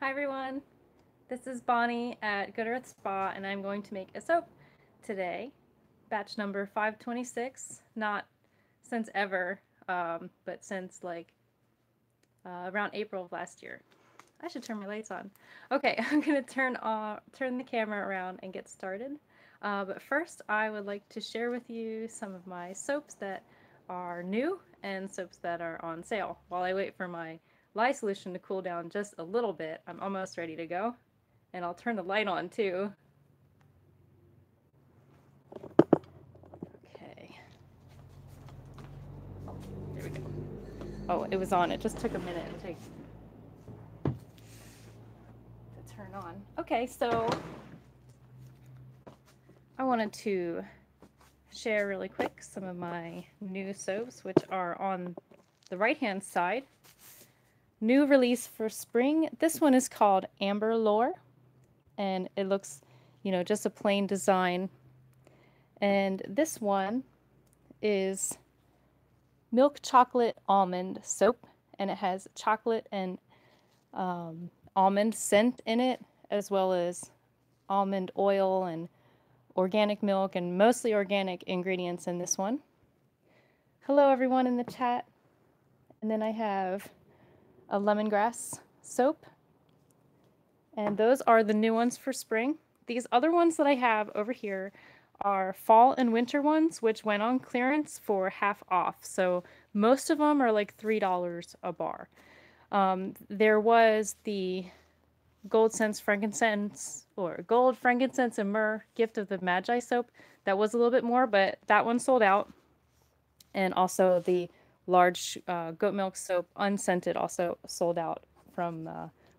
Hi everyone, this is Bonnie at Good Earth Spa and I'm going to make a soap today, batch number 526, not since ever, but since like around April of last year. I should turn my lights on. Okay, I'm going to turn the camera around and get started. But first I would like to share with you some of my soaps that are new and soaps that are on sale. While I wait for my lye solution to cool down just a little bit, I'm almost ready to go. And I'll turn the light on too. Okay. There we go. Oh, it was on. It just took a minute to turn on. Okay, so I wanted to share really quick some of my new soaps, which are on the right-hand side. New release for spring. This one is called Amber Lore, and it looks, just a plain design. And this one is Milk Chocolate Almond Soap, and it has chocolate and almond scent in it, as well as almond oil and organic milk, and mostly organic ingredients in this one. Hello everyone in the chat. And then I have a lemongrass soap, and those are the new ones for spring. These other ones that I have over here are fall and winter ones, which went on clearance for half off. So most of them are like $3 a bar. There was the gold, frankincense, and myrrh gift of the Magi soap. That was a little bit more, but that one sold out. And also the large goat milk soap, unscented, also sold out from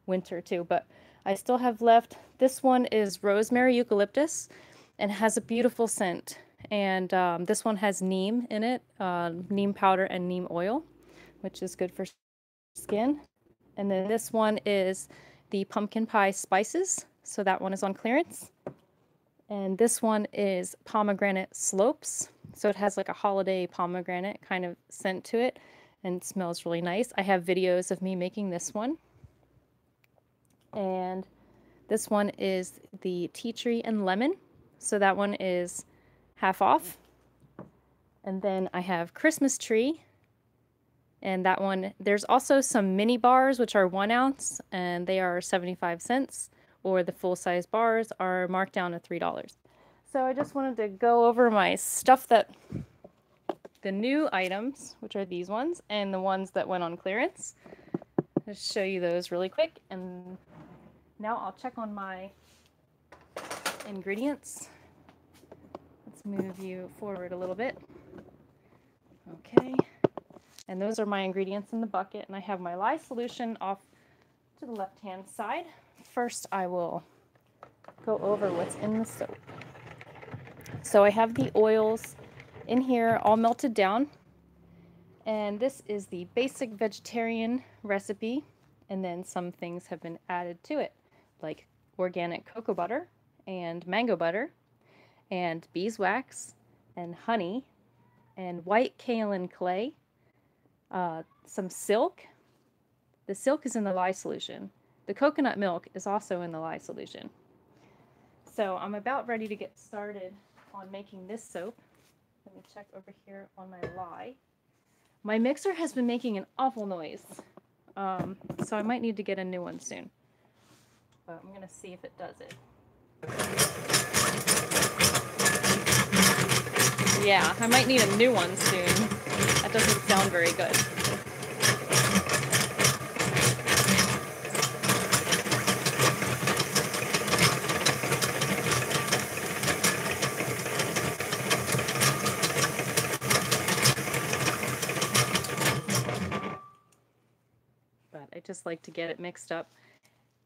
winter too. But I still have left. This one is rosemary eucalyptus and has a beautiful scent. And this one has neem in it, neem powder and neem oil, which is good for skin. And then this one is the pumpkin pie spices. So that one is on clearance. And this one is pomegranate slopes. So it has like a holiday pomegranate kind of scent to it and it smells really nice. I have videos of me making this one. And this one is the tea tree and lemon. So that one is half off. And then I have Christmas tree. And that one, there's also some mini bars, which are 1 ounce, and they are 75 cents, or the full-size bars are marked down to $3. So I just wanted to go over my stuff the new items, which are these ones, and the ones that went on clearance. Just show you those really quick, and now I'll check on my ingredients. Let's move you forward a little bit. Okay. And those are my ingredients in the bucket, and I have my lye solution off to the left-hand side. First, I will go over what's in the soap. So I have the oils in here all melted down, and this is the basic vegetarian recipe, and then some things have been added to it, like organic cocoa butter and mango butter and beeswax and honey and white kaolin clay. Some silk. The silk is in the lye solution. The coconut milk is also in the lye solution. So I'm about ready to get started on making this soap. Let me check over here on my lye. My mixer has been making an awful noise, so I might need to get a new one soon. But I'm going to see if it does it. Yeah, I might need a new one soon. That doesn't sound very good. But I just like to get it mixed up.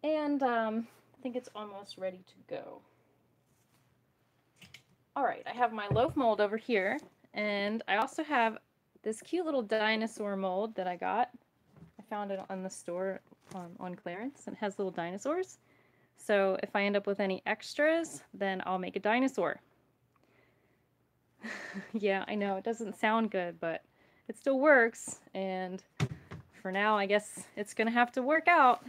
And I think it's almost ready to go. Alright, I have my loaf mold over here, and I also have this cute little dinosaur mold that I got. I found it on the store on clearance, and it has little dinosaurs. So if I end up with any extras, then I'll make a dinosaur. Yeah, I know, it doesn't sound good, but it still works, and for now, I guess it's gonna have to work out.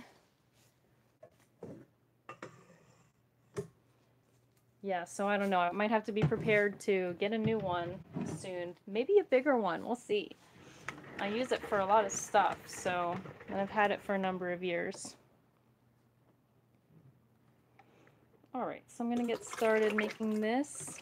Yeah, so I don't know. I might have to be prepared to get a new one soon. Maybe a bigger one. We'll see. I use it for a lot of stuff, so, and I've had it for a number of years. All right, so I'm going to get started making this.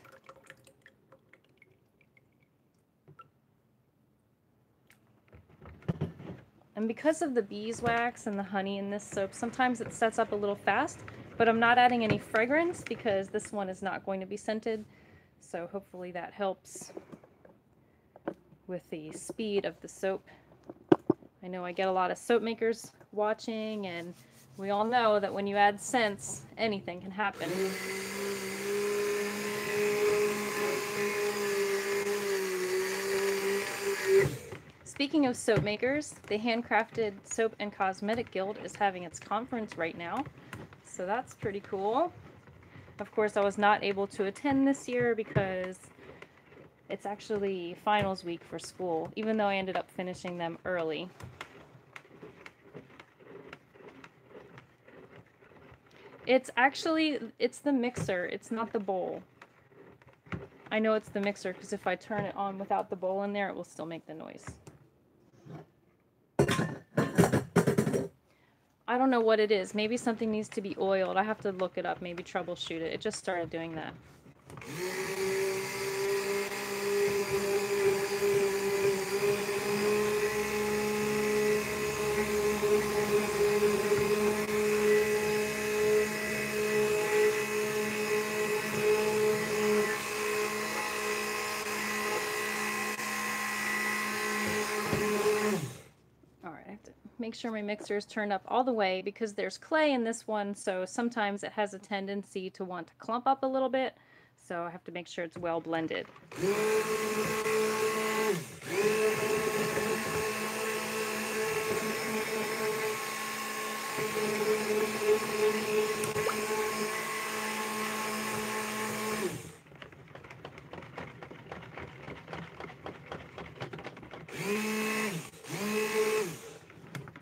And because of the beeswax and the honey in this soap, sometimes it sets up a little fast, but I'm not adding any fragrance because this one is not going to be scented. So hopefully that helps with the speed of the soap. I know I get a lot of soap makers watching, and we all know that when you add scents, anything can happen. Speaking of soap makers, the Handcrafted Soap and Cosmetic Guild is having its conference right now, so that's pretty cool. Of course, I was not able to attend this year because it's actually finals week for school, even though I ended up finishing them early. It's the mixer, it's not the bowl. I know it's the mixer because if I turn it on without the bowl in there, it will still make the noise. I don't know what it is. Maybe something needs to be oiled. I have to look it up, maybe troubleshoot it. It just started doing that. Alright, I have to make sure my mixer is turned up all the way because there's clay in this one, so sometimes it has a tendency to want to clump up a little bit. So I have to make sure it's well blended.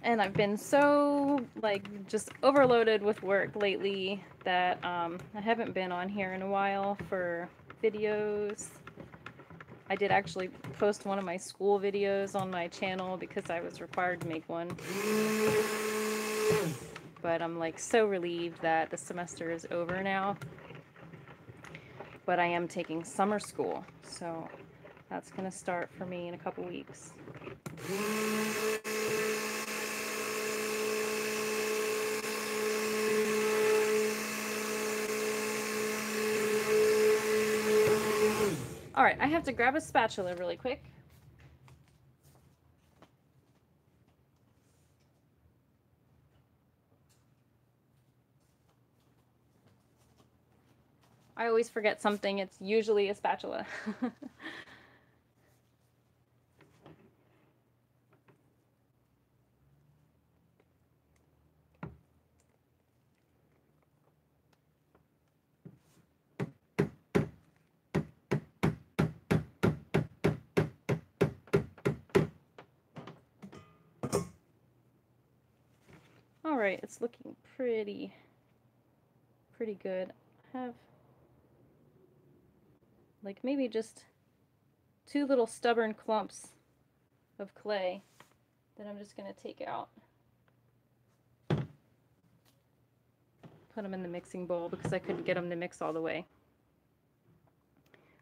And I've been so, like, just overloaded with work lately that I haven't been on here in a while for videos. I did actually post one of my school videos on my channel because I was required to make one. But I'm, like, so relieved that the semester is over now. But I am taking summer school, so that's going to start for me in a couple weeks. Alright, I have to grab a spatula really quick. I always forget something. It's usually a spatula. Alright, it's looking pretty good. I have like maybe just 2 little stubborn clumps of clay that I'm just going to take out. Put them in the mixing bowl because I couldn't get them to mix all the way.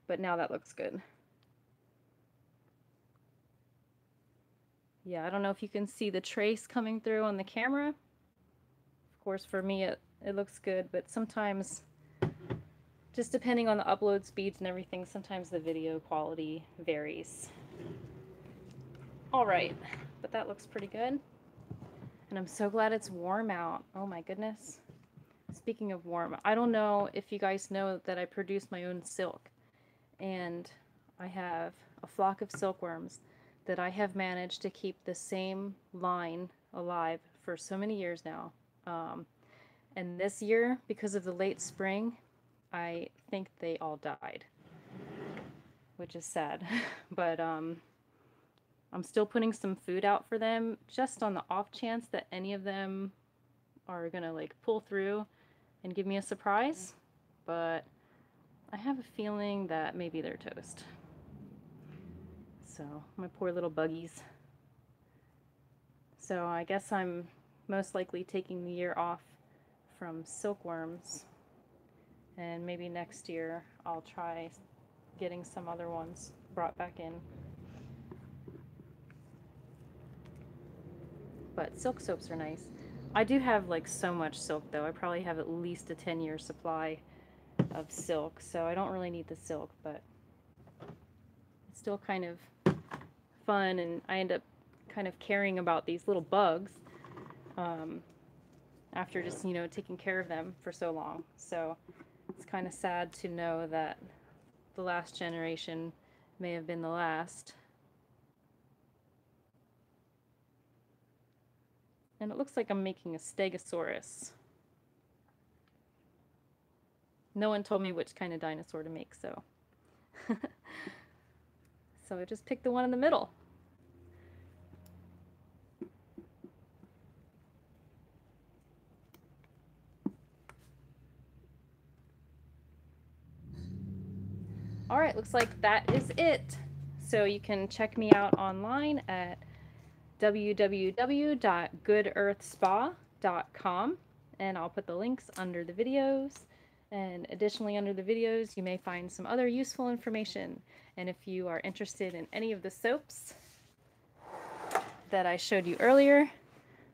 But now that looks good. Yeah, I don't know if you can see the trace coming through on the camera. Of course, for me it looks good, but sometimes, just depending on the upload speeds and everything, sometimes the video quality varies. Alright, but that looks pretty good. And I'm so glad it's warm out. Oh my goodness. Speaking of warm, I don't know if you guys know that I produce my own silk. And I have a flock of silkworms that I have managed to keep the same line alive for so many years now. And this year, because of the late spring, I think they all died, which is sad. But I'm still putting some food out for them just on the off chance that any of them are gonna like pull through and give me a surprise. But I have a feeling that maybe they're toast. So, my poor little buggies. So I guess I'm most likely taking the year off from silkworms, and maybe next year I'll try getting some other ones brought back in. But silk soaps are nice. I do have like so much silk though. I probably have at least a 10-year supply of silk, so I don't really need the silk, but it's still kind of fun, and I end up kind of caring about these little bugs after just, you know, taking care of them for so long. So it's kind of sad to know that the last generation may have been the last. And it looks like I'm making a Stegosaurus. No one told me which kind of dinosaur to make, so. So I just picked the one in the middle. All right, looks like that is it. So you can check me out online at www.goodearthspa.com, and I'll put the links under the videos. And additionally, under the videos, you may find some other useful information. And if you are interested in any of the soaps that I showed you earlier,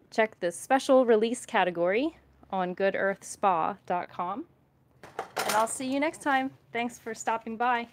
check the special release category on goodearthspa.com. And I'll see you next time. Thanks for stopping by.